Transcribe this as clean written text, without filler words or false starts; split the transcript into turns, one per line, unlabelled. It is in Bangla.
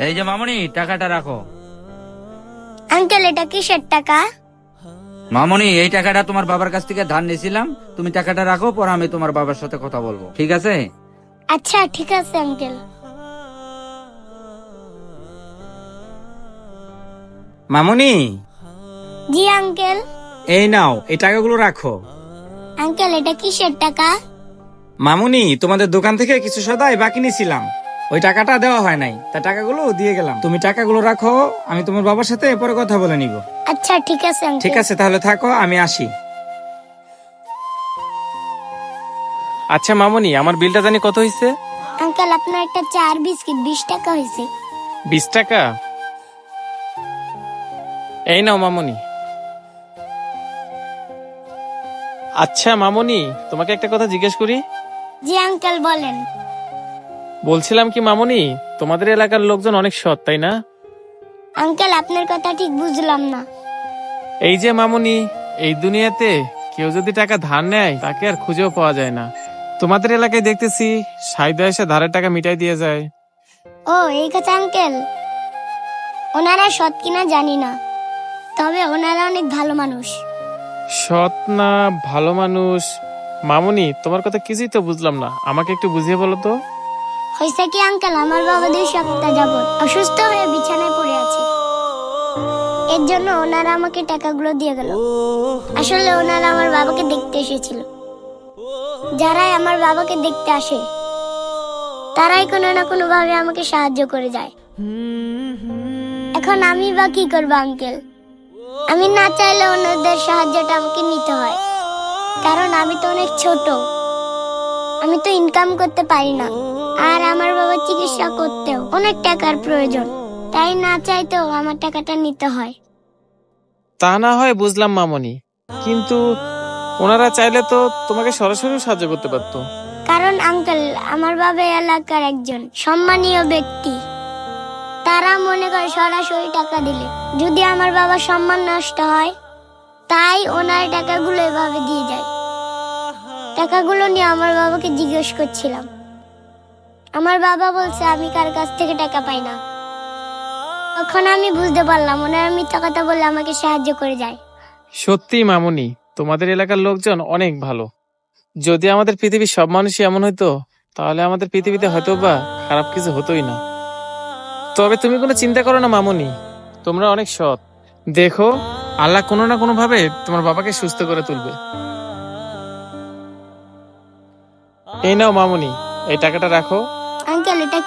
এই যে মামুনি, টাকাটা রাখো।
আঙ্কেল এটা কিসের টাকা?
মামুনি, এই টাকাটা তোমার বাবার কাছ থেকে ধার নিয়েছিলাম, তুমি টাকাটা রাখো, পরে আমি তোমার বাবার সাথে কথা বলবো, ঠিক আছে?
আচ্ছা ঠিক আছে আঙ্কেল।
মামুনি,
জি আঙ্কেল।
এই নাও, এই টাকাগুলো রাখো।
আঙ্কেল এটা কিসের টাকা?
মামুনি, তোমাদের দোকান থেকে কিছু সদাই বাকি নিয়েছিলাম, ওই টাকাটা দেওয়া হয় নাই, তা টাকাগুলো দিয়ে গেলাম। তুমি টাকাগুলো রাখো, আমি তোমার বাবার সাথে পরে কথা বলে নিব।
আচ্ছা ঠিক আছে
ঠিক
আঙ্কেল।
আছে, তাহলে থাকো, আমি আসি।
আচ্ছা মামুনি, আমার বিলটা জানি কত হয়েছে?
আঙ্কেল আপনার একটা চা আর বিস্কিট 20 টাকা হয়েছে।
20 টাকা? এই নাও মামুনি। আচ্ছা মামুনি, তোমাকে একটা কথা জিজ্ঞেস করি।
জি আঙ্কেল বলেন।
বলছিলাম কি মামুনি, তোমাদের এলাকার লোকজন অনেক সৎ, তাই না?
আঙ্কেল আপনার কথা ঠিক বুঝলাম না।
এই যে মামুনি, এই দুনিয়াতে কেউ যদি টাকা ধার নেয় তাকে আর খুঁজেও পাওয়া যায় না। তোমাদের এলাকায় দেখতেছি সাইদা এসে ধারের টাকা মিটাই দিয়ে যায়।
ও এই কথা আঙ্কেল, ওনারা সৎ কিনা জানি না, তবে ওনারা অনেক ভালো মানুষ।
সৎ না ভালো মানুষ? মামুনি, তোমার কথা কিছুই তো বুঝলাম না, আমাকে একটু বুঝিয়ে বলো তো।
হয়েছে কি আঙ্কেল, আমার বাবা 2 সপ্তাহ যাবত অসুস্থ হয়ে বিছানায় পড়ে আছে। এর জন্য ওনারা আমাকে টাকাগুলো দিয়ে গেল। আসলে ওনারা আমার বাবাকে দেখতে এসেছিল। যারাই আমার বাবাকে দেখতে আসে তারাই কোনো না কোনো ভাবে আমাকে সাহায্য করে যায়। এখন আমি বা কি করবো আঙ্কেল? আমি না চাইলে ওনাদের সাহায্যটা আমাকে নিতে হয়, কারণ আমি তো অনেক ছোট, আমি তো ইনকাম করতে পারি না। আর আমার বাবার চিকিৎসা করতেও অনেক টাকার প্রয়োজন, তাই না চাইতেও আমার টাকাটা নিতে হয়।
তা না হয় বুঝলাম মামুনি, কিন্তু ওনারা চাইলে তো তোমাকে সরাসরি সাহায্য করতে পারতো।
কারণ আঙ্কেল আমার বাবা এলাকার একজন সম্মানীয় ব্যক্তি, তারা মনে করে সরাসরি টাকা দিলে যদি আমার বাবার সম্মান নষ্ট হয়, তাই ওনার টাকাগুলো এভাবে দিয়ে যায়। টাকাগুলো নিয়ে আমার বাবাকে জিজ্ঞেস করছিলাম, আমার বাবা বলছে আমি কার কাছ থেকে টাকা পাই না। তখন আমি বুঝতে পারলাম ওনারা মিথ্যা কথা বলে আমাকে সাহায্য করে যায়।
সত্যি মামুনি, তোমাদের এলাকার লোকজন অনেক ভালো। যদি আমাদের পৃথিবীর সব মানুষই এমন হইতো, তাহলে আমাদের পৃথিবীতে হয়তো বা খারাপ কিছু হতোই না। তবে তুমি কোনো চিন্তা করো না মামুনি, তোমরা অনেক সৎ। দেখো, আল্লাহ কোনো না কোনো ভাবে তোমার বাবাকে সুস্থ করে তুলবে। এই নাও মামুনি, এই টাকাটা রাখো।
আঙ্কেল এটা